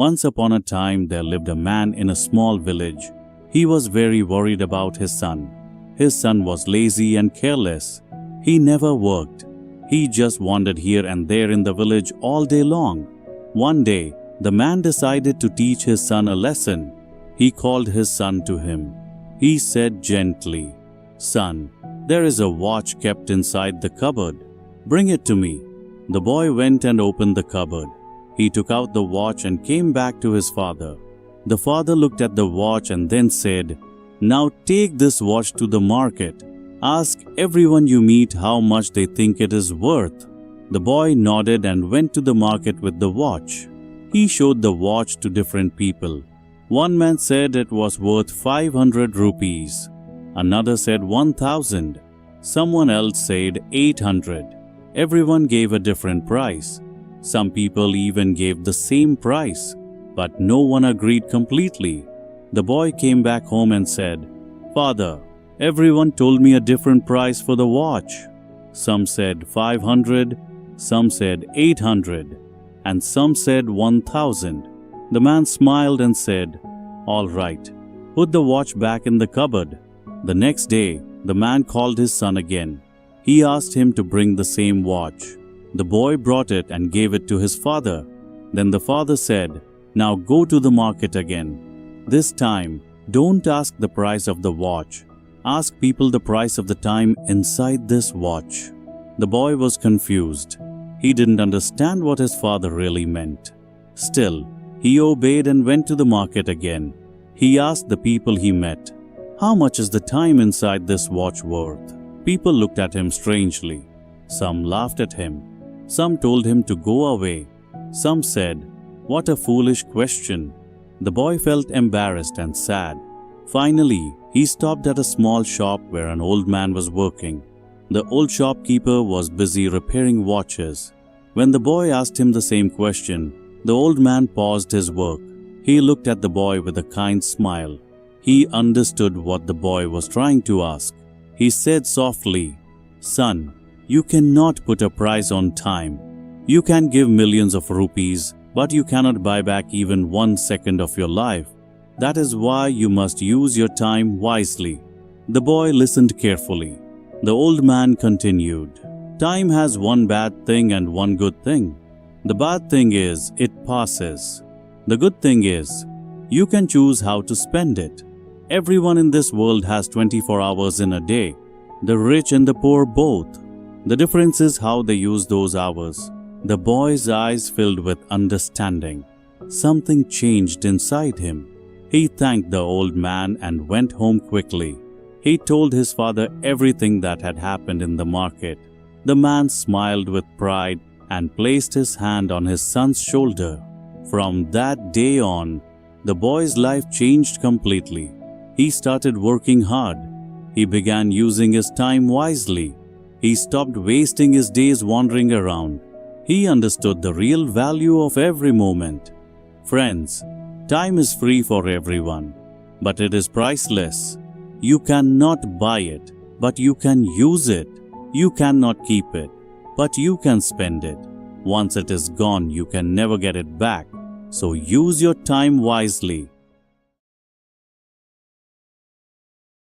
Once upon a time, there lived a man in a small village. He was very worried about his son. His son was lazy and careless. He never worked. He just wandered here and there in the village all day long. One day, the man decided to teach his son a lesson. He called his son to him. He said gently, "Son, there is a watch kept inside the cupboard. Bring it to me." The boy went and opened the cupboard. He took out the watch and came back to his father. The father looked at the watch and then said, "Now take this watch to the market. Ask everyone you meet how much they think it is worth." The boy nodded and went to the market with the watch. He showed the watch to different people. One man said it was worth 500 rupees. Another said 1,000. Someone else said 800. Everyone gave a different price. Some people even gave the same price, but no one agreed completely. The boy came back home and said, "Father, everyone told me a different price for the watch. Some said 500, some said 800, and some said 1,000. The man smiled and said, "All right, put the watch back in the cupboard." The next day, the man called his son again. He asked him to bring the same watch. The boy brought it and gave it to his father. Then the father said, "Now go to the market again. This time, don't ask the price of the watch. Ask people the price of the time inside this watch." The boy was confused. He didn't understand what his father really meant. Still, he obeyed and went to the market again. He asked the people he met, "How much is the time inside this watch worth?" People looked at him strangely. Some laughed at him. Some told him to go away. Some said, "What a foolish question." The boy felt embarrassed and sad. Finally, he stopped at a small shop where an old man was working. The old shopkeeper was busy repairing watches. When the boy asked him the same question, the old man paused his work. He looked at the boy with a kind smile. He understood what the boy was trying to ask. He said softly, "Son, you cannot put a price on time. You can give millions of rupees, but you cannot buy back even 1 second of your life. That is why you must use your time wisely." The boy listened carefully. The old man continued, "Time has one bad thing and one good thing. The bad thing is it passes. The good thing is you can choose how to spend it. Everyone in this world has 24 hours in a day, the rich and the poor both. The difference is how they use those hours." The boy's eyes filled with understanding. Something changed inside him. He thanked the old man and went home quickly. He told his father everything that had happened in the market. The man smiled with pride and placed his hand on his son's shoulder. From that day on, the boy's life changed completely. He started working hard. He began using his time wisely. He stopped wasting his days wandering around. He understood the real value of every moment. Friends, time is free for everyone, but it is priceless. You cannot buy it, but you can use it. You cannot keep it, but you can spend it. Once it is gone, you can never get it back. So use your time wisely.